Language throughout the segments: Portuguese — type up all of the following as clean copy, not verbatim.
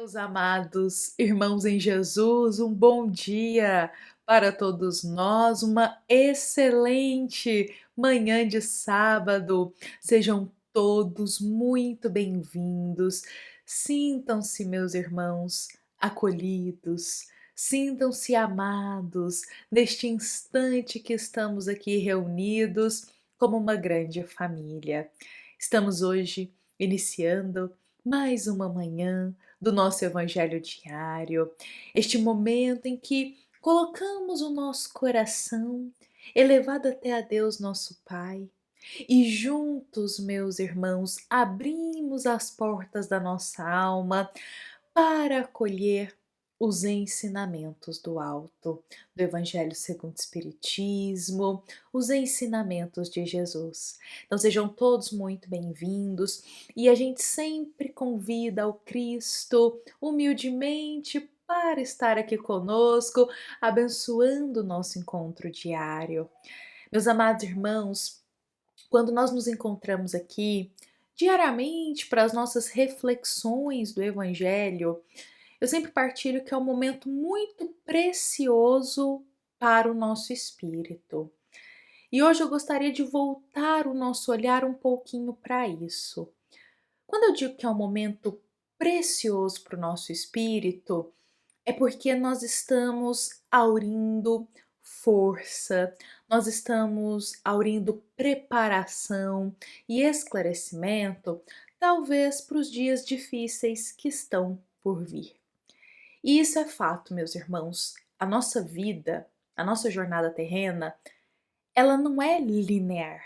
Meus amados irmãos em Jesus, um bom dia para todos nós, uma excelente manhã de sábado. Sejam todos muito bem-vindos. Sintam-se, meus irmãos, acolhidos, sintam-se amados neste instante que estamos aqui reunidos como uma grande família. Estamos hoje iniciando mais uma manhã do nosso Evangelho diário, este momento em que colocamos o nosso coração elevado até a Deus, nosso Pai, e juntos, meus irmãos, abrimos as portas da nossa alma para acolher os ensinamentos do alto, do Evangelho segundo o Espiritismo, os ensinamentos de Jesus. Então sejam todos muito bem-vindos e a gente sempre convida o Cristo humildemente para estar aqui conosco, abençoando o nosso encontro diário. Meus amados irmãos, quando nós nos encontramos aqui diariamente para as nossas reflexões do Evangelho, eu sempre partilho que é um momento muito precioso para o nosso espírito. E hoje eu gostaria de voltar o nosso olhar um pouquinho para isso. Quando eu digo que é um momento precioso para o nosso espírito, é porque nós estamos aurindo força, nós estamos aurindo preparação e esclarecimento, talvez para os dias difíceis que estão por vir. E isso é fato, meus irmãos. A nossa vida, a nossa jornada terrena, ela não é linear.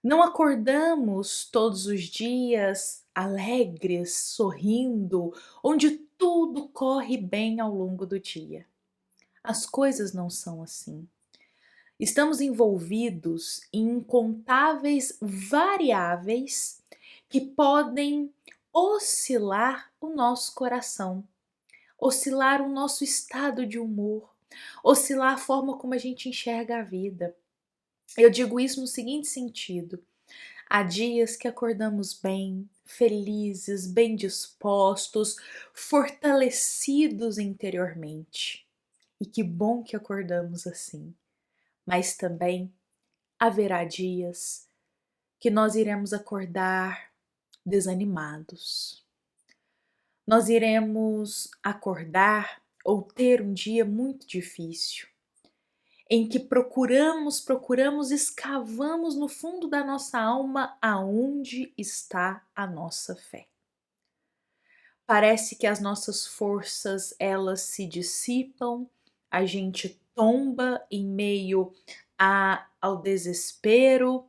Não acordamos todos os dias alegres, sorrindo, onde tudo corre bem ao longo do dia. As coisas não são assim. Estamos envolvidos em incontáveis variáveis que podem oscilar o nosso coração, oscilar o nosso estado de humor, oscilar a forma como a gente enxerga a vida. Eu digo isso no seguinte sentido: há dias que acordamos bem, felizes, bem dispostos, fortalecidos interiormente. E que bom que acordamos assim. Mas também haverá dias que nós iremos acordar desanimados. Nós iremos acordar ou ter um dia muito difícil, em que procuramos, escavamos no fundo da nossa alma aonde está a nossa fé. Parece que as nossas forças, elas se dissipam, a gente tomba em meio ao desespero.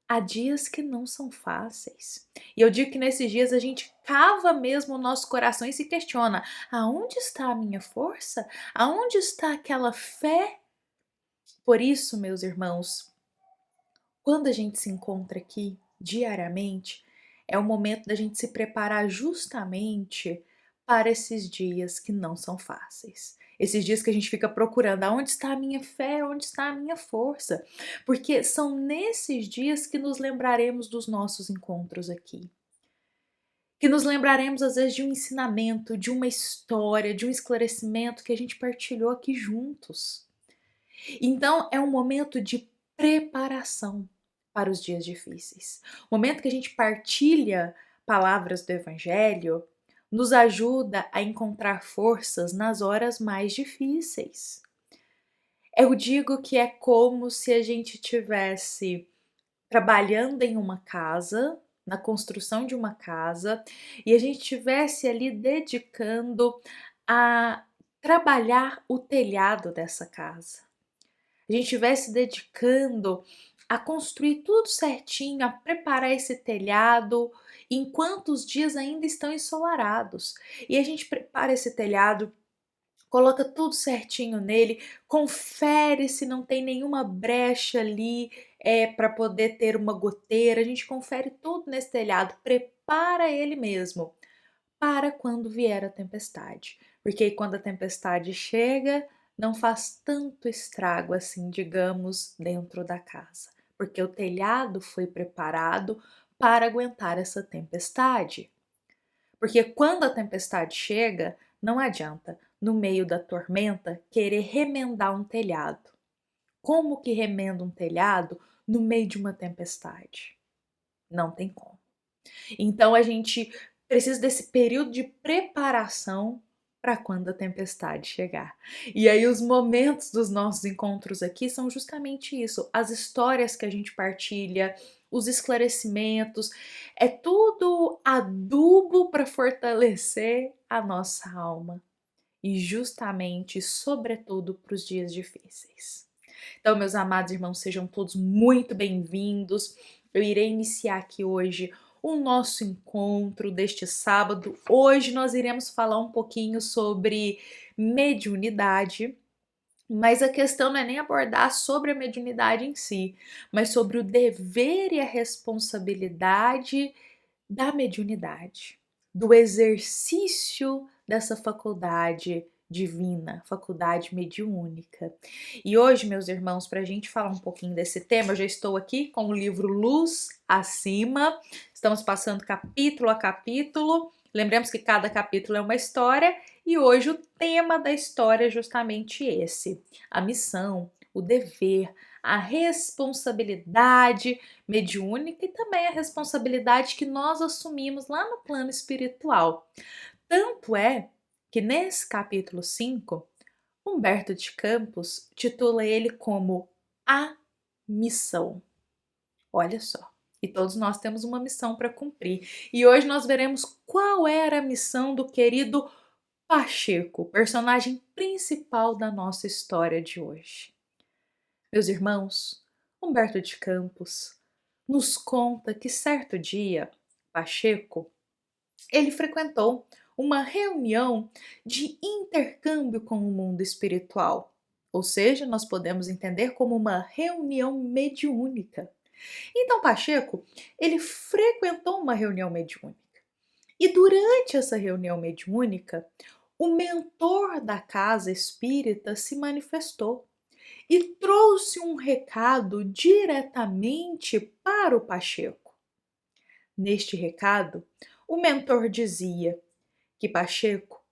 Há dias que não são fáceis. E eu digo que nesses dias a gente cava mesmo o nosso coração e se questiona: aonde está a minha força? Aonde está aquela fé? Por isso, meus irmãos, quando a gente se encontra aqui diariamente, é o momento da gente se preparar justamente para esses dias que não são fáceis. Esses dias que a gente fica procurando aonde está a minha fé, onde está a minha força. Porque são nesses dias que nos lembraremos dos nossos encontros aqui. Que nos lembraremos às vezes de um ensinamento, de uma história, de um esclarecimento que a gente partilhou aqui juntos. Então é um momento de preparação para os dias difíceis. O momento que a gente partilha palavras do Evangelho nos ajuda a encontrar forças nas horas mais difíceis. Eu digo que é como se a gente tivesse trabalhando em uma casa, na construção de uma casa, e a gente estivesse ali dedicando a trabalhar o telhado dessa casa. A gente estivesse dedicando a construir tudo certinho, a preparar esse telhado, enquanto os dias ainda estão ensolarados. E a gente prepara esse telhado, coloca tudo certinho nele, confere se não tem nenhuma brecha ali para poder ter uma goteira. A gente confere tudo nesse telhado, prepara ele mesmo para quando vier a tempestade. Porque aí, quando a tempestade chega, não faz tanto estrago assim, digamos, dentro da casa. Porque o telhado foi preparado para aguentar essa tempestade. Porque quando a tempestade chega, não adianta, no meio da tormenta, querer remendar um telhado. Como que remenda um telhado no meio de uma tempestade? Não tem como. Então a gente precisa desse período de preparação para quando a tempestade chegar. E aí os momentos dos nossos encontros aqui são justamente isso, as histórias que a gente partilha, os esclarecimentos, é tudo adubo para fortalecer a nossa alma e justamente, sobretudo, para os dias difíceis. Então, meus amados irmãos, sejam todos muito bem-vindos. Eu irei iniciar aqui hoje o nosso encontro deste sábado. Hoje nós iremos falar um pouquinho sobre mediunidade, mas a questão não é nem abordar sobre a mediunidade em si, mas sobre o dever e a responsabilidade da mediunidade, do exercício dessa faculdade divina, faculdade mediúnica. E hoje, meus irmãos, para a gente falar um pouquinho desse tema, eu já estou aqui com o livro Luz Acima, estamos passando capítulo a capítulo. Lembremos que cada capítulo é uma história e hoje o tema da história é justamente esse: a missão, o dever, a responsabilidade mediúnica e também a responsabilidade que nós assumimos lá no plano espiritual. Tanto é que nesse capítulo 5, Humberto de Campos titula ele como A Missão. Olha só. E todos nós temos uma missão para cumprir. E hoje nós veremos qual era a missão do querido Pacheco, personagem principal da nossa história de hoje. Meus irmãos, Humberto de Campos nos conta que certo dia, Pacheco, ele frequentou uma reunião de intercâmbio com o mundo espiritual, ou seja, nós podemos entender como uma reunião mediúnica. Então Pacheco, ele frequentou uma reunião mediúnica. E durante essa reunião mediúnica, o mentor da casa espírita se manifestou e trouxe um recado diretamente para o Pacheco. Neste recado, o mentor dizia que Pacheco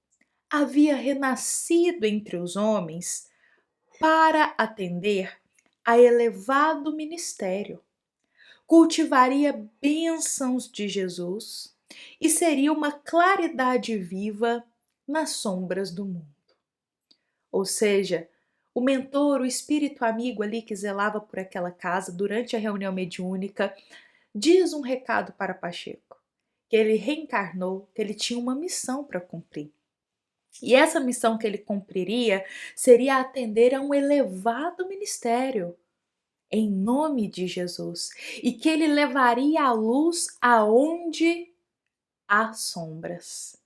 havia renascido entre os homens para atender a elevado ministério, cultivaria bênçãos de Jesus e seria uma claridade viva nas sombras do mundo. Ou seja, o mentor, o espírito amigo ali que zelava por aquela casa durante a reunião mediúnica, diz um recado para Pacheco, que ele reencarnou, que ele tinha uma missão para cumprir. E essa missão que ele cumpriria seria atender a um elevado ministério, em nome de Jesus, e que ele levaria a luz aonde há sombras.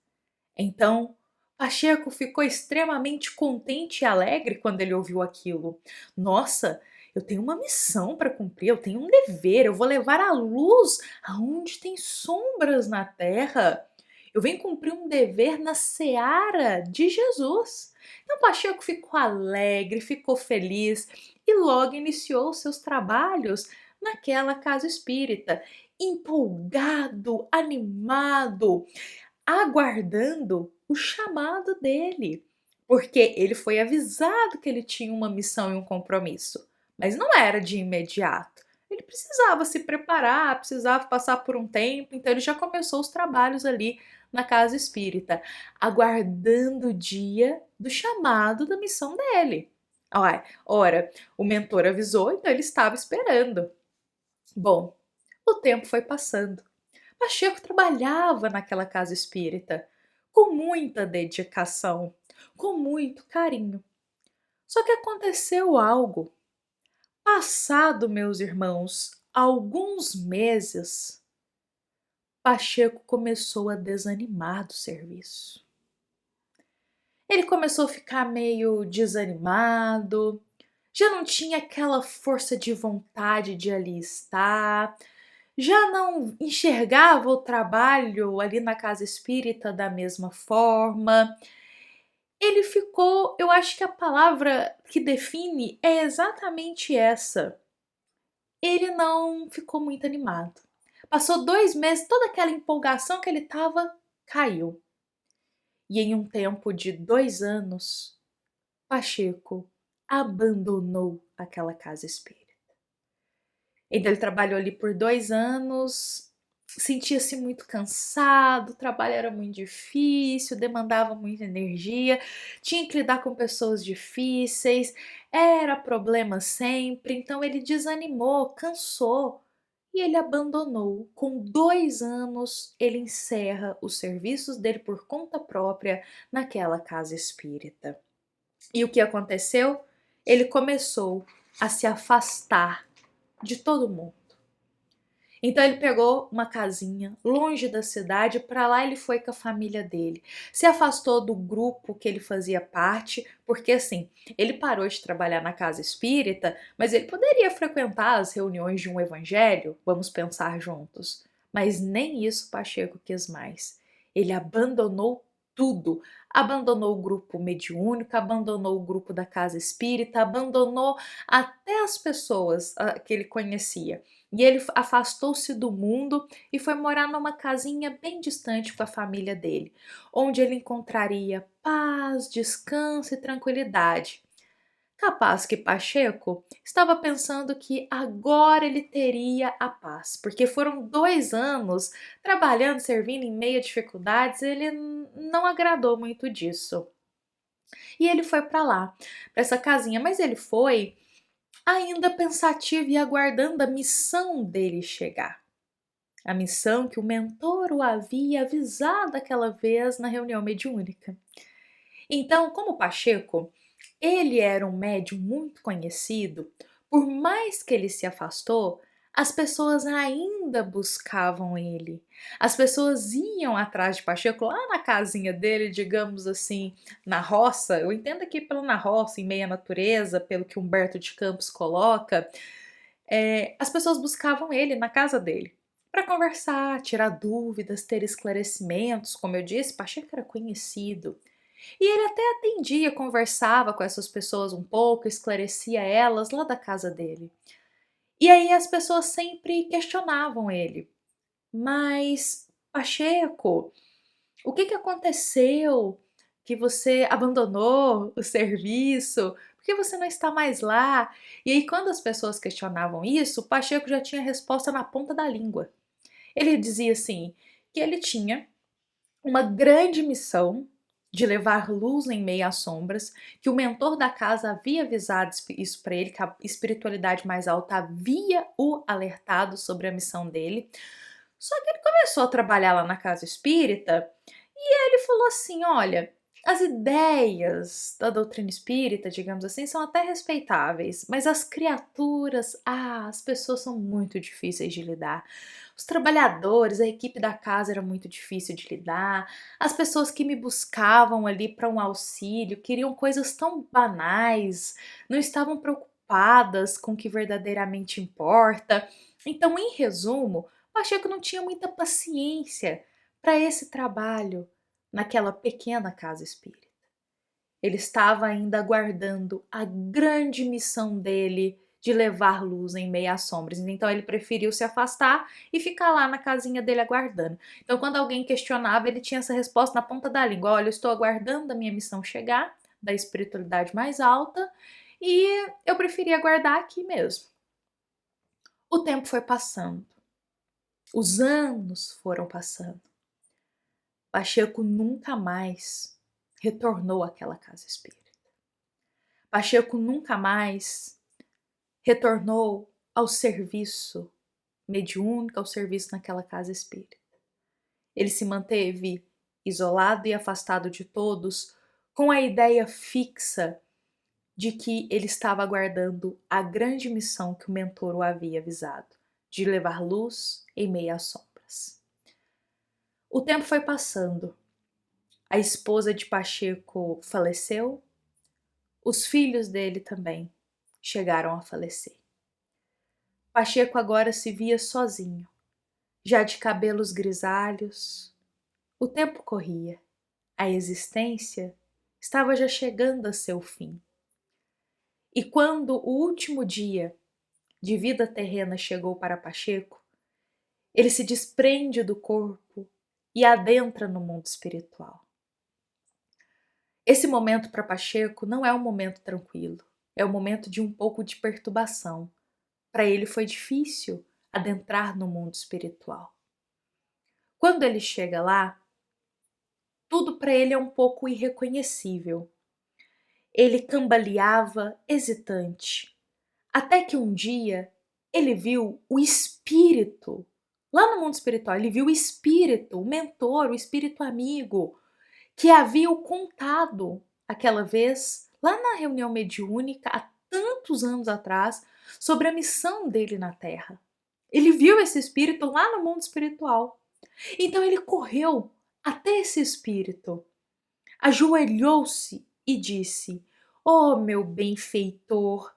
Então, Pacheco ficou extremamente contente e alegre quando ele ouviu aquilo. Nossa, eu tenho uma missão para cumprir, eu tenho um dever, eu vou levar a luz aonde tem sombras na terra. Eu venho cumprir um dever na seara de Jesus. Então Pacheco ficou alegre, ficou feliz e logo iniciou seus trabalhos naquela casa espírita, empolgado, animado, aguardando o chamado dele, porque ele foi avisado que ele tinha uma missão e um compromisso, mas não era de imediato. Ele precisava se preparar, precisava passar por um tempo, então ele já começou os trabalhos ali na casa espírita, aguardando o dia do chamado da missão dele. Ora, o mentor avisou, então ele estava esperando. Bom, o tempo foi passando. Pacheco trabalhava naquela casa espírita com muita dedicação, com muito carinho. Só que aconteceu algo. Passado, meus irmãos, alguns meses, Pacheco começou a desanimar do serviço. Ele começou a ficar meio desanimado, já não tinha aquela força de vontade de ali estar, já não enxergava o trabalho ali na casa espírita da mesma forma. Ele ficou, eu acho que a palavra que define é exatamente essa. Ele não ficou muito animado. Passou 2 meses, toda aquela empolgação que ele estava caiu. E em um tempo de 2 anos, Pacheco abandonou aquela casa espírita. Então ele trabalhou ali por 2 anos, sentia-se muito cansado, o trabalho era muito difícil, demandava muita energia, tinha que lidar com pessoas difíceis, era problema sempre, então ele desanimou, cansou e ele abandonou. Com 2 anos, ele encerra os serviços dele por conta própria naquela casa espírita. E o que aconteceu? Ele começou a se afastar de todo mundo. Então ele pegou uma casinha longe da cidade, para lá ele foi com a família dele. Se afastou do grupo que ele fazia parte, porque assim, ele parou de trabalhar na casa espírita, mas ele poderia frequentar as reuniões de um evangelho, vamos pensar juntos. Mas nem isso Pacheco quis mais. Ele abandonou tudo. Abandonou o grupo mediúnico, abandonou o grupo da casa espírita, abandonou até as pessoas que ele conhecia. E ele afastou-se do mundo e foi morar numa casinha bem distante com a família dele, onde ele encontraria paz, descanso e tranquilidade. Capaz que Pacheco estava pensando que agora ele teria a paz, porque foram 2 anos trabalhando, servindo em meio a dificuldades, ele não agradou muito disso. E ele foi para lá, para essa casinha, mas ele foi ainda pensativo e aguardando a missão dele chegar. A missão que o mentor o havia avisado aquela vez na reunião mediúnica. Então, como Pacheco, ele era um médium muito conhecido, por mais que ele se afastou, as pessoas ainda buscavam ele. As pessoas iam atrás de Pacheco lá na casinha dele, digamos assim, na roça. Eu entendo aqui pelo na roça, em meia natureza, pelo que Humberto de Campos coloca. As pessoas buscavam ele na casa dele para conversar, tirar dúvidas, ter esclarecimentos. Como eu disse, Pacheco era conhecido. E ele até atendia, conversava com essas pessoas um pouco, esclarecia elas lá da casa dele. E aí as pessoas sempre questionavam ele. Mas, Pacheco, o que aconteceu? Que você abandonou o serviço? Por que você não está mais lá? E aí, quando as pessoas questionavam isso, o Pacheco já tinha a resposta na ponta da língua. Ele dizia assim, que ele tinha uma grande missão de levar luz em meio às sombras, que o mentor da casa havia avisado isso para ele, que a espiritualidade mais alta havia o alertado sobre a missão dele. Só que ele começou a trabalhar lá na casa espírita e ele falou assim: olha, as ideias da doutrina espírita, digamos assim, são até respeitáveis, mas as criaturas, as pessoas são muito difíceis de lidar. Os trabalhadores, a equipe da casa era muito difícil de lidar. As pessoas que me buscavam ali para um auxílio queriam coisas tão banais, não estavam preocupadas com o que verdadeiramente importa. Então, em resumo, Pacheco não tinha muita paciência para esse trabalho naquela pequena casa espírita. Ele estava ainda aguardando a grande missão dele de levar luz em meio às sombras. Então ele preferiu se afastar e ficar lá na casinha dele aguardando. Então quando alguém questionava, ele tinha essa resposta na ponta da língua: olha, eu estou aguardando a minha missão chegar, da espiritualidade mais alta, e eu preferi aguardar aqui mesmo. O tempo foi passando. Os anos foram passando. Pacheco nunca mais retornou àquela casa espírita. Pacheco nunca mais retornou ao serviço mediúnico, ao serviço naquela casa espírita. Ele se manteve isolado e afastado de todos, com a ideia fixa de que ele estava aguardando a grande missão que o mentor o havia avisado, de levar luz em meio às sombras. O tempo foi passando. A esposa de Pacheco faleceu, os filhos dele também chegaram a falecer. Pacheco agora se via sozinho, já de cabelos grisalhos. O tempo corria, a existência estava já chegando a seu fim. E quando o último dia de vida terrena chegou para Pacheco, ele se desprende do corpo e adentra no mundo espiritual. Esse momento para Pacheco não é um momento tranquilo, é um momento de um pouco de perturbação. Para ele foi difícil adentrar no mundo espiritual. Quando ele chega lá, tudo para ele é um pouco irreconhecível. Ele cambaleava hesitante, até que um dia ele viu o espírito. Lá no mundo espiritual, ele viu o espírito, o mentor, o espírito amigo, que havia o contado aquela vez, lá na reunião mediúnica, há tantos anos atrás, sobre a missão dele na Terra. Ele viu esse espírito lá no mundo espiritual. Então ele correu até esse espírito, ajoelhou-se e disse: "Oh, meu benfeitor,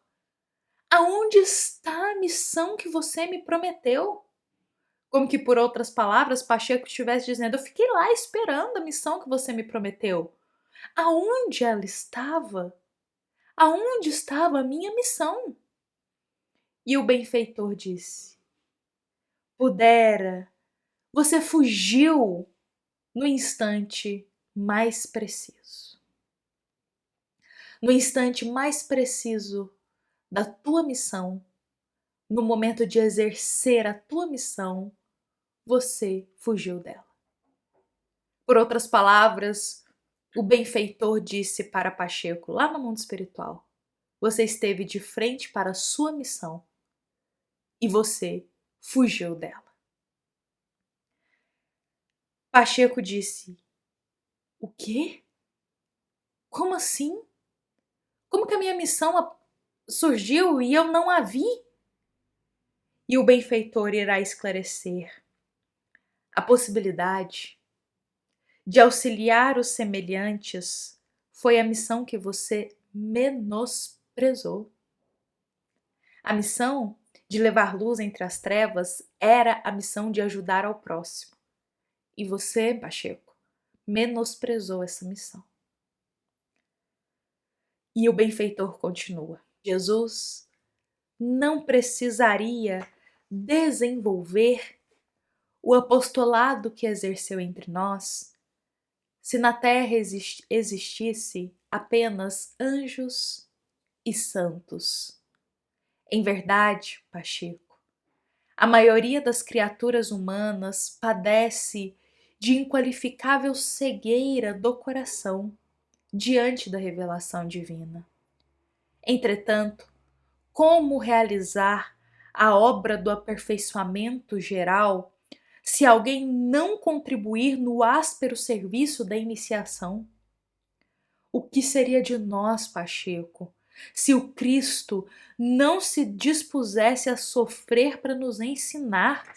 aonde está a missão que você me prometeu?" Como que, por outras palavras, Pacheco estivesse dizendo: "Eu fiquei lá esperando a missão que você me prometeu. Aonde ela estava? Aonde estava a minha missão?" E o benfeitor disse: "Pudera, você fugiu no instante mais preciso. No instante mais preciso da tua missão, no momento de exercer a tua missão, você fugiu dela." Por outras palavras, o benfeitor disse para Pacheco, lá no mundo espiritual: "Você esteve de frente para a sua missão e você fugiu dela." Pacheco disse: "O quê? Como assim? Como que a minha missão surgiu e eu não a vi?" E o benfeitor irá esclarecer: "A possibilidade de auxiliar os semelhantes foi a missão que você menosprezou. A missão de levar luz entre as trevas era a missão de ajudar ao próximo. E você, Pacheco, menosprezou essa missão." E o benfeitor continua: "Jesus não precisaria desenvolver o apostolado que exerceu entre nós se na terra existisse apenas anjos e santos. Em verdade, Pacheco, a maioria das criaturas humanas padece de inqualificável cegueira do coração diante da revelação divina. Entretanto, como realizar a obra do aperfeiçoamento geral se alguém não contribuir no áspero serviço da iniciação? O que seria de nós, Pacheco, se o Cristo não se dispusesse a sofrer para nos ensinar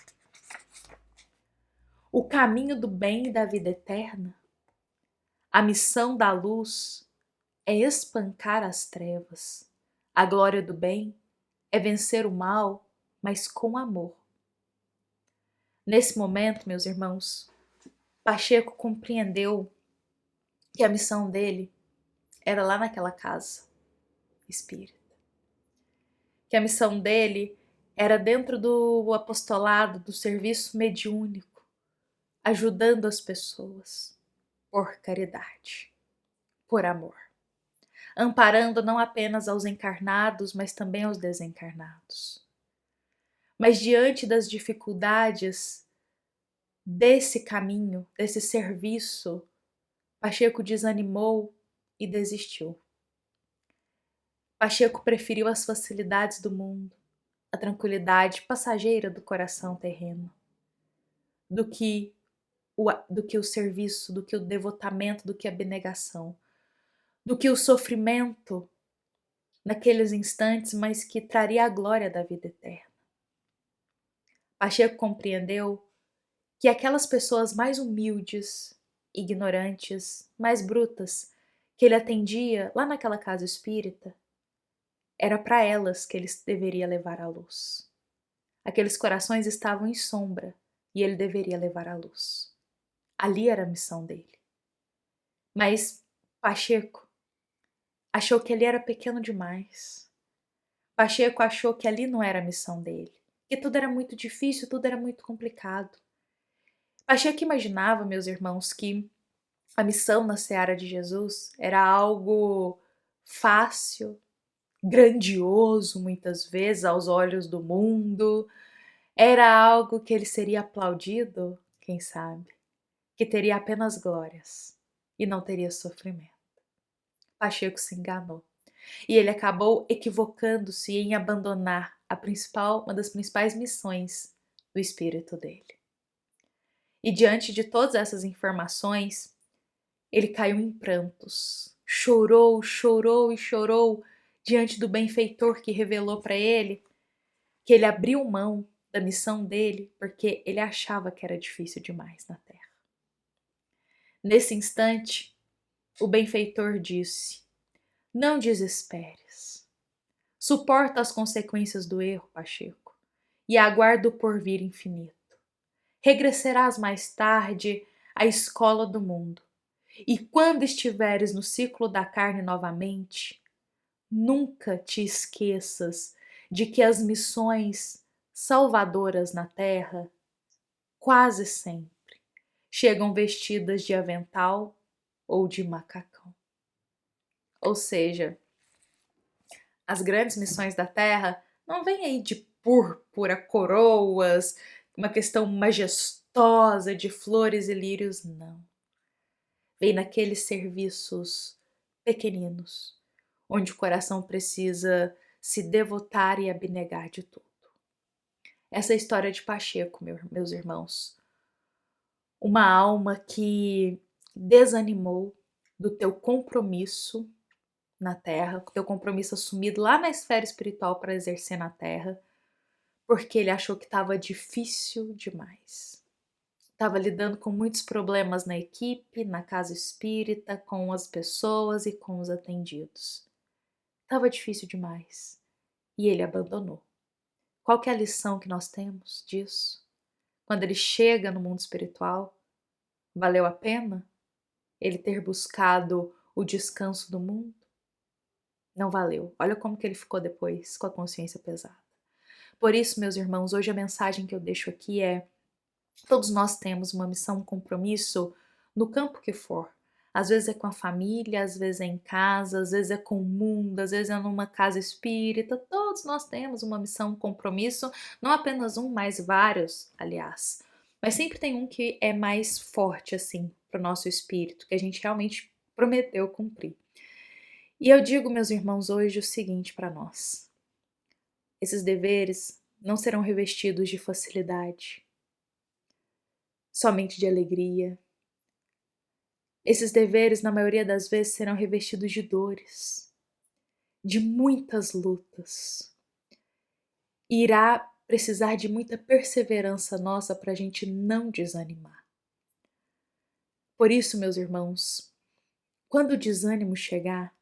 o caminho do bem e da vida eterna? A missão da luz é espancar as trevas. A glória do bem é vencer o mal, mas com amor." Nesse momento, meus irmãos, Pacheco compreendeu que a missão dele era lá naquela casa espírita. Que a missão dele era dentro do apostolado, do serviço mediúnico, ajudando as pessoas por caridade, por amor, amparando não apenas aos encarnados, mas também aos desencarnados. Mas diante das dificuldades desse caminho, desse serviço, Pacheco desanimou e desistiu. Pacheco preferiu as facilidades do mundo, a tranquilidade passageira do coração terreno, do que o serviço, do que o devotamento, do que a abnegação, do que o sofrimento naqueles instantes, mas que traria a glória da vida eterna. Pacheco compreendeu que aquelas pessoas mais humildes, ignorantes, mais brutas, que ele atendia lá naquela casa espírita, era para elas que ele deveria levar a luz. Aqueles corações estavam em sombra e ele deveria levar a luz. Ali era a missão dele. Mas Pacheco achou que ali era pequeno demais. Pacheco achou que ali não era a missão dele, que tudo era muito difícil, tudo era muito complicado. Pacheco imaginava, meus irmãos, que a missão na seara de Jesus era algo fácil, grandioso, muitas vezes, aos olhos do mundo. Era algo que ele seria aplaudido, quem sabe, que teria apenas glórias e não teria sofrimento. Pacheco se enganou e ele acabou equivocando-se em abandonar uma das principais missões do espírito dele. E diante de todas essas informações, ele caiu em prantos, chorou, chorou e chorou diante do benfeitor que revelou para ele que ele abriu mão da missão dele porque ele achava que era difícil demais na terra. Nesse instante, o benfeitor disse: não desesperes. Suporta as consequências do erro, Pacheco, e aguarda o porvir infinito. Regressarás mais tarde à escola do mundo, e quando estiveres no ciclo da carne novamente, nunca te esqueças de que as missões salvadoras na terra quase sempre chegam vestidas de avental ou de macacão. Ou seja, as grandes missões da terra não vêm aí de púrpura, coroas, uma questão majestosa de flores e lírios, não. Vem naqueles serviços pequeninos, onde o coração precisa se devotar e abnegar de tudo. Essa é a história de Pacheco, meus irmãos. Uma alma que desanimou do teu compromisso na terra, o teu compromisso assumido lá na esfera espiritual para exercer na terra, porque ele achou que estava difícil demais. Estava lidando com muitos problemas na equipe, na casa espírita, com as pessoas e com os atendidos. Estava difícil demais e ele abandonou. Qual que é a lição que nós temos disso? Quando ele chega no mundo espiritual, valeu a pena ele ter buscado o descanso do mundo? Não valeu. Olha como que ele ficou depois, com a consciência pesada. Por isso, meus irmãos, hoje a mensagem que eu deixo aqui é: todos nós temos uma missão, um compromisso no campo que for. Às vezes é com a família, às vezes é em casa, às vezes é com o mundo, às vezes é numa casa espírita. Todos nós temos uma missão, um compromisso, não apenas um, mas vários, aliás. Mas sempre tem um que é mais forte, assim, para o nosso espírito, que a gente realmente prometeu cumprir. E eu digo, meus irmãos, hoje o seguinte para nós: esses deveres não serão revestidos de facilidade, somente de alegria. Esses deveres, na maioria das vezes, serão revestidos de dores, de muitas lutas. Irá precisar de muita perseverança nossa para a gente não desanimar. Por isso, meus irmãos, quando o desânimo chegar,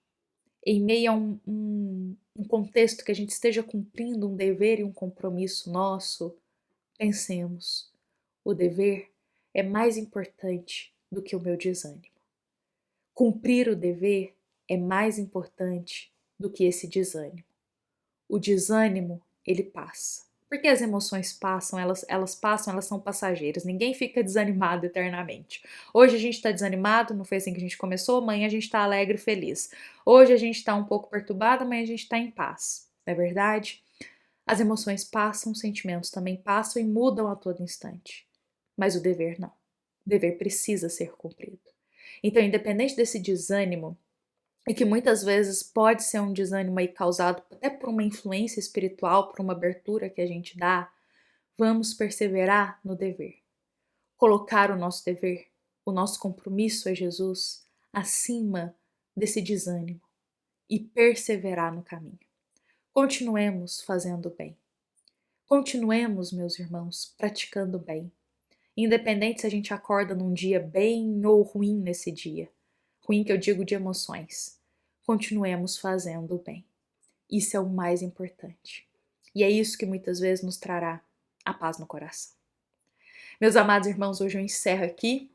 em meio a um contexto que a gente esteja cumprindo um dever e um compromisso nosso, pensemos: o dever é mais importante do que o meu desânimo. Cumprir o dever é mais importante do que esse desânimo. O desânimo, ele passa. Porque as emoções passam, elas passam, elas são passageiras. Ninguém fica desanimado eternamente. Hoje a gente está desanimado, não foi assim que a gente começou, amanhã a gente está alegre e feliz. Hoje a gente está um pouco perturbado, amanhã a gente está em paz. Não é verdade? As emoções passam, os sentimentos também passam e mudam a todo instante. Mas o dever não. O dever precisa ser cumprido. Então, independente desse desânimo, e que muitas vezes pode ser um desânimo aí causado até por uma influência espiritual, por uma abertura que a gente dá, vamos perseverar no dever. Colocar o nosso dever, o nosso compromisso a Jesus acima desse desânimo e perseverar no caminho. Continuemos fazendo o bem. Continuemos, meus irmãos, praticando o bem. Independente se a gente acorda num dia bem ou ruim nesse dia. Ruim que eu digo de emoções. Continuemos fazendo o bem. Isso é o mais importante. E é isso que muitas vezes nos trará a paz no coração. Meus amados irmãos, hoje eu encerro aqui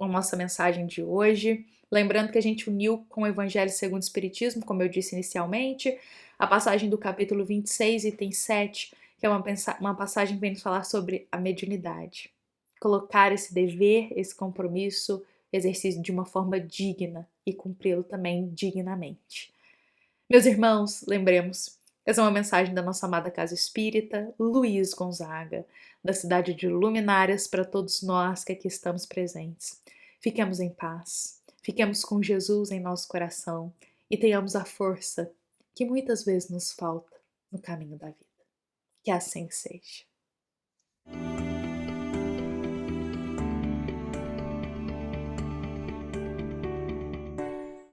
a nossa mensagem de hoje. Lembrando que a gente uniu com o Evangelho segundo o Espiritismo, como eu disse inicialmente, a passagem do capítulo 26, item 7, que é uma passagem que vem nos falar sobre a mediunidade. colocar esse dever, esse compromisso, exercício de uma forma digna e cumpri-lo também dignamente. Meus irmãos, lembremos, essa é uma mensagem da nossa amada Casa Espírita Luiz Gonzaga, da cidade de Luminárias, para todos nós que aqui estamos presentes. Fiquemos em paz, fiquemos com Jesus em nosso coração e tenhamos a força que muitas vezes nos falta no caminho da vida. Que assim seja.